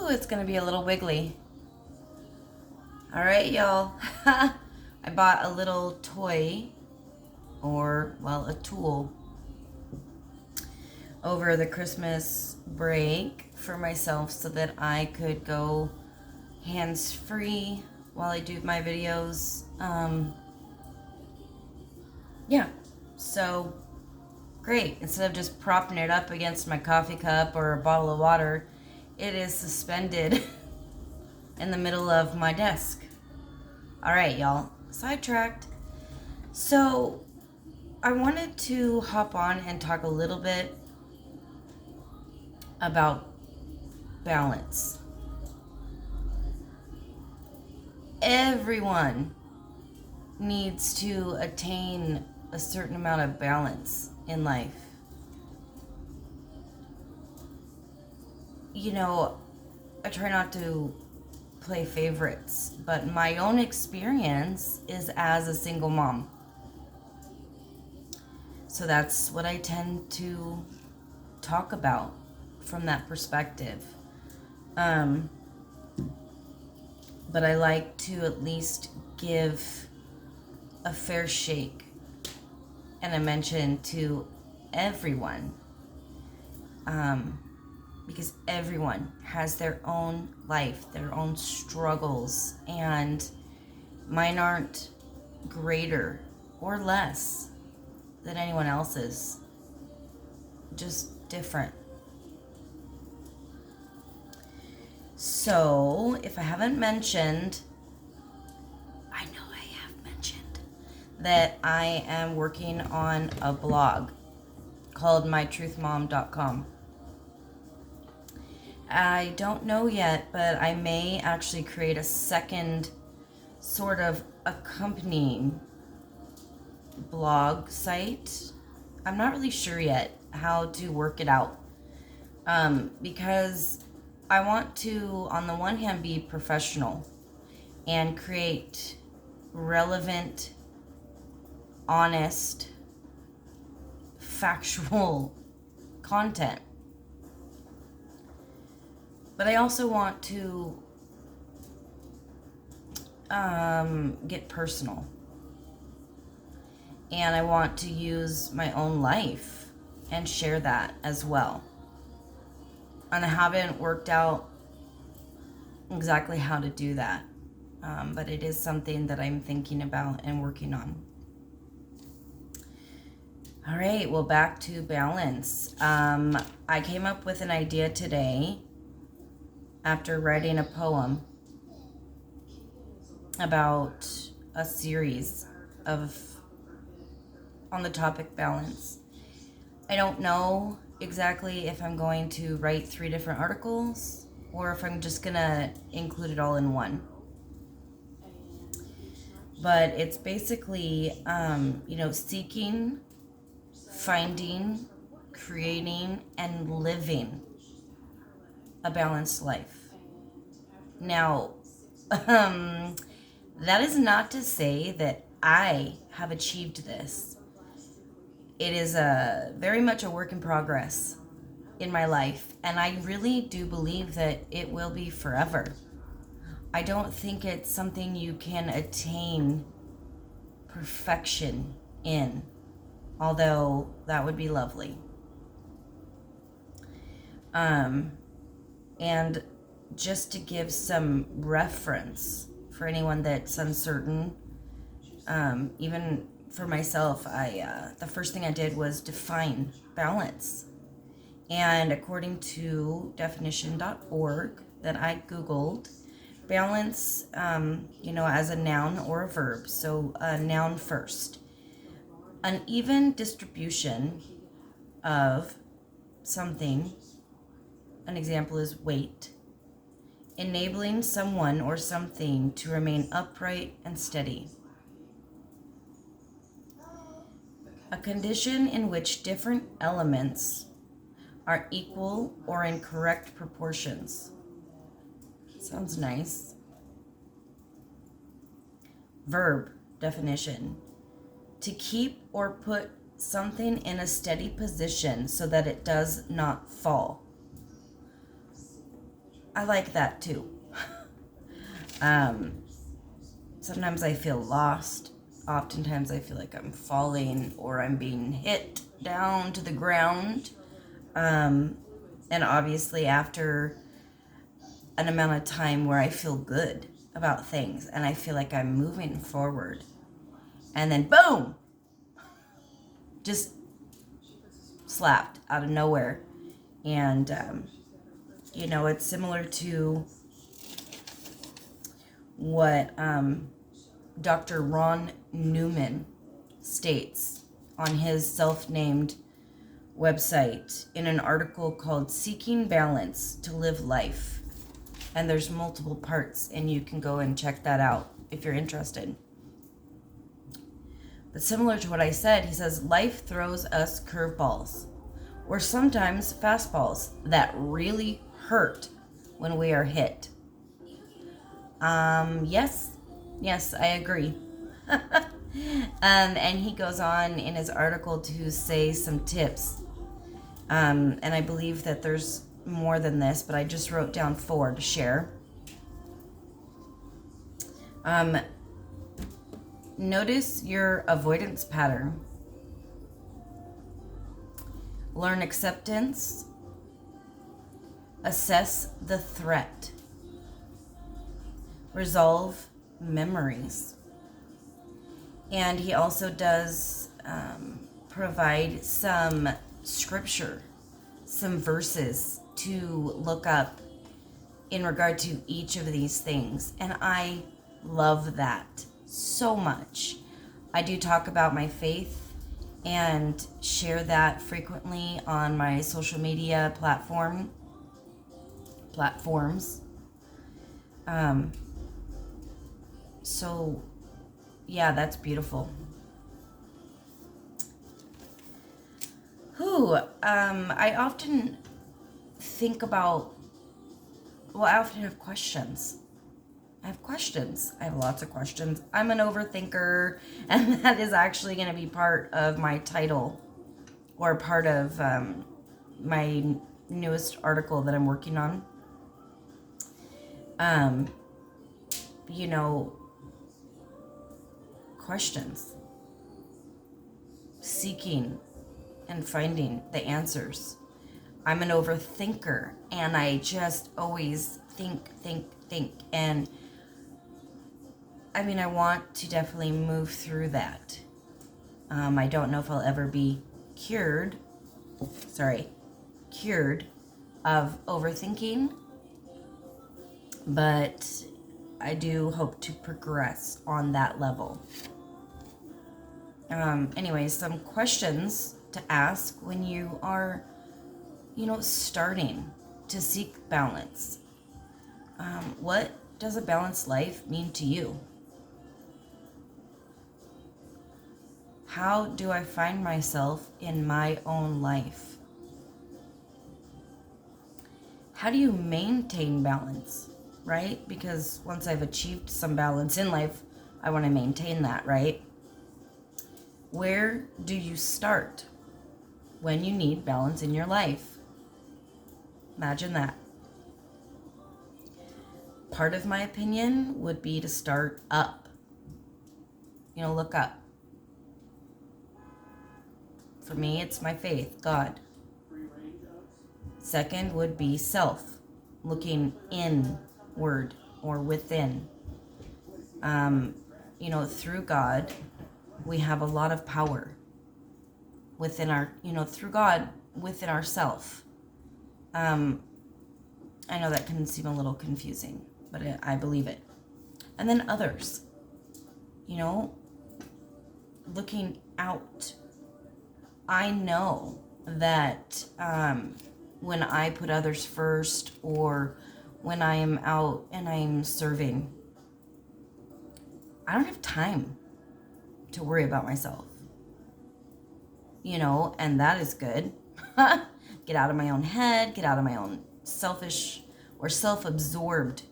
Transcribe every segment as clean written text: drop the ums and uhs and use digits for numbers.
Ooh, it's gonna be a little wiggly. All right, y'all. I bought a little toy, or, well, a tool over the Christmas break for myself so that I could go hands-free while I do my videos. Yeah, so great. Instead of just propping it up against my coffee cup or a bottle of water, it is suspended in the middle of my desk. All right, y'all, sidetracked. So I wanted to hop on and talk a little bit about balance. Everyone needs to attain a certain amount of balance in life. You know, I try not to play favorites, but my own experience is as a single mom. So that's what I tend to talk about from that perspective. But I like to at least give a fair shake and a mention to everyone. Because everyone has their own life, their own struggles, and mine aren't greater or less than anyone else's, just different. So, if I haven't mentioned, I know I have mentioned that I am working on a blog called mytruthmom.com. I don't know yet, but I may actually create a second sort of accompanying blog site. I'm not really sure yet how to work it out, because I want to, on the one hand, be professional and create relevant, honest, factual content. But I also want to get personal. And I want to use my own life and share that as well. And I haven't worked out exactly how to do that. But it is something that I'm thinking about and working on. All right, well, back to balance. I came up with an idea today after writing a poem about a series on the topic balance. I don't know exactly if I'm going to write 3 different articles or if I'm just gonna include it all in one. But it's basically, seeking, finding, creating, and living a balanced life. Now, that is not to say that I have achieved this. It is very much a work in progress in my life, and I really do believe that it will be forever. I don't think it's something you can attain perfection in, although that would be lovely. And just to give some reference for anyone that's uncertain, even for myself, the first thing I did was define balance. And according to definition.org that I Googled, balance, as a noun or a verb. So a noun first. An even distribution of something. An example is weight. Enabling someone or something to remain upright and steady. A condition in which different elements are equal or in correct proportions. Sounds nice. Verb definition. To keep or put something in a steady position so that it does not fall. I like that too. Sometimes I feel lost. Oftentimes I feel like I'm falling or I'm being hit down to the ground. And obviously after an amount of time where I feel good about things and I feel like I'm moving forward, and then boom, just slapped out of nowhere. And it's similar to what Dr. Ron Newman states on his self-named website in an article called Seeking Balance to Live Life. And there's multiple parts, and you can go and check that out if you're interested. But similar to what I said, he says, life throws us curveballs, or sometimes fastballs that really hurt when we are hit. Yes, I agree. And he goes on in his article to say some tips. And I believe that there's more than this, but I just wrote down 4 to share. Notice your avoidance pattern. Learn acceptance. Assess the threat. Resolve memories. And he also does provide some scripture, some verses to look up in regard to each of these things. And I love that so much. I do talk about my faith and share that frequently on my social media platforms. So yeah, that's beautiful. I often think about, I often have questions. I have lots of questions. I'm an overthinker, and that is actually going to be part of my title, or part of my newest article that I'm working on. Questions. Seeking and finding the answers. I'm an overthinker, and I just always think. And I want to definitely move through that. I don't know if I'll ever be cured of overthinking, but I do hope to progress on that level. Anyways, some questions to ask when you are, starting to seek balance. What does a balanced life mean to you? How do I find myself in my own life? How do you maintain balance, right? Because once I've achieved some balance in life, I want to maintain that, right? Where do you start when you need balance in your life? Imagine that. Part of my opinion would be to start up. Look up. For me, it's my faith, God. Second would be self, looking inward or within. Through God, we have a lot of power within our, through God, within ourself. I know that can seem a little confusing, but I believe it. And then others, looking out. I know that when I put others first, or when I am out and I'm serving, I don't have time to worry about myself. And that is good. Get out of my own head, get out of my own selfish or self-absorbed,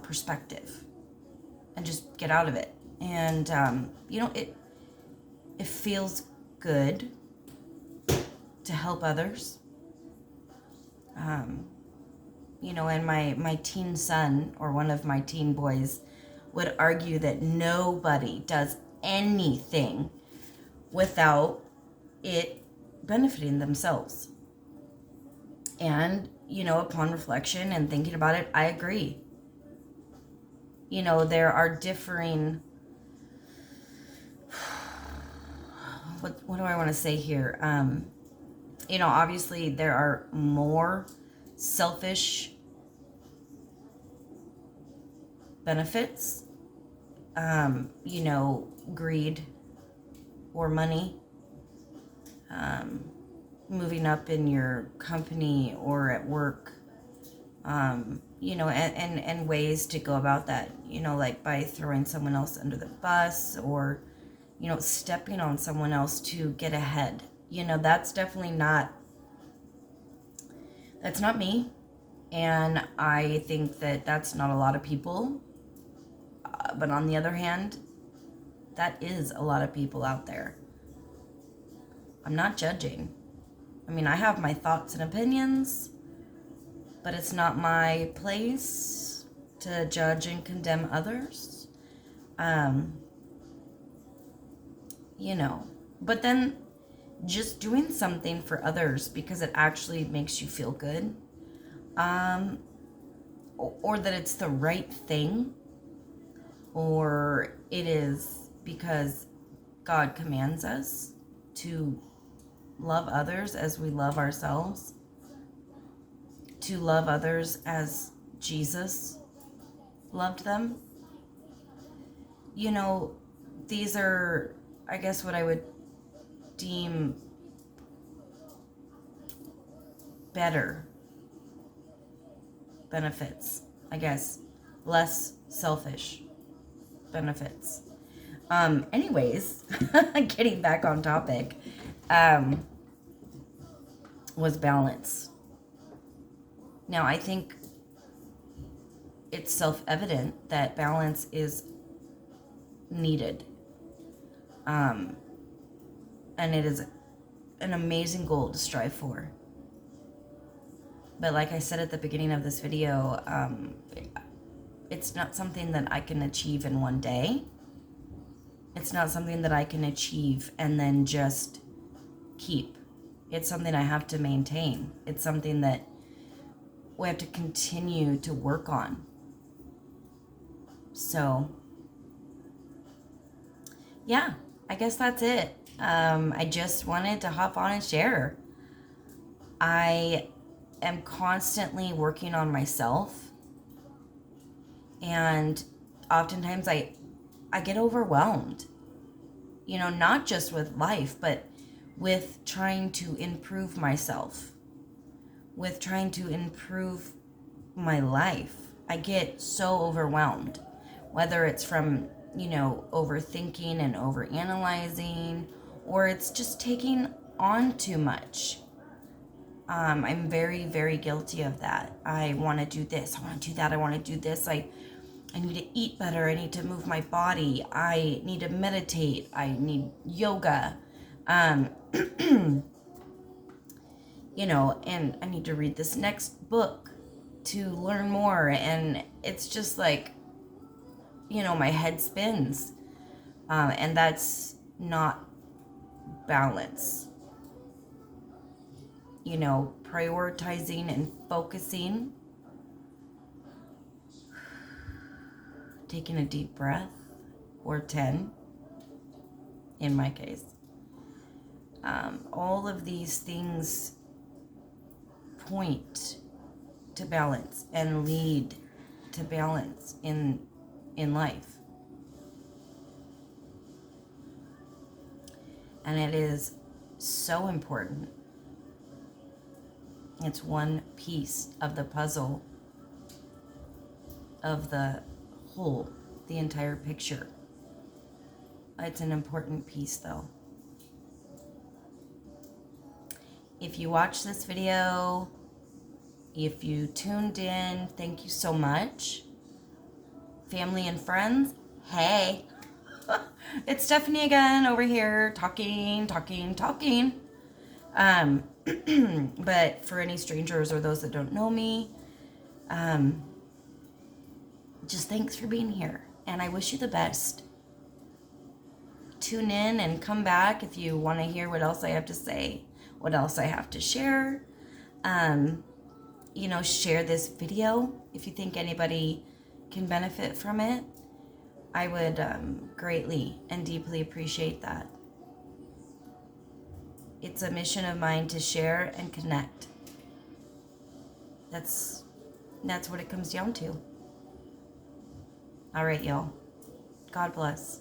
perspective, and just get out of it. And, it feels good to help others. And my teen son, or one of my teen boys, would argue that nobody does anything without it benefiting themselves. And, upon reflection and thinking about it, I agree. There are differing, what do I want to say here? Obviously there are more selfish benefits, greed or money, moving up in your company or at work, and ways to go about that, like by throwing someone else under the bus, or, stepping on someone else to get ahead. That's definitely that's not me. And I think that that's not a lot of people. But on the other hand, that is a lot of people out there. I'm not judging. I have my thoughts and opinions, but it's not my place to judge and condemn others. But then just doing something for others because it actually makes you feel good, or that it's the right thing, or it is because God commands us to love others as we love ourselves, to love others as Jesus loved them. These are, I guess, what I would deem better benefits, I guess, less selfish benefits. Anyways, getting back on topic, was balance. Now, I think it's self-evident that balance is needed. And it is an amazing goal to strive for. But like I said at the beginning of this video, it's not something that I can achieve in one day. It's not something that I can achieve and then just keep. It's something I have to maintain. It's something that we have to continue to work on. So, yeah, I guess that's it. I just wanted to hop on and share. I am constantly working on myself, and oftentimes I get overwhelmed, not just with life, but with trying to improve myself, with trying to improve my life. I get so overwhelmed, whether it's from, overthinking and overanalyzing, or it's just taking on too much. I'm very, very guilty of that. I want to do this, I want to do that, I want to do this, I need to eat better, I need to move my body, I need to meditate, I need yoga, and I need to read this next book to learn more. And it's just like, my head spins, and that's not balance. Prioritizing and focusing, taking a deep breath, or 10 in my case. All of these things point to balance and lead to balance in life. And it is so important. It's one piece of the puzzle of the whole, the entire picture. It's an important piece, though. If you watch this video, if you tuned in, thank you so much. Family and friends, hey. It's Stephanie again over here talking. But for any strangers or those that don't know me, Just thanks for being here, and I wish you the best. Tune in and come back if you want to hear what else I have to say, what else I have to share. Share this video if you think anybody can benefit from it. I would greatly and deeply appreciate that. It's a mission of mine to share and connect. That's what it comes down to. All right, y'all. God bless.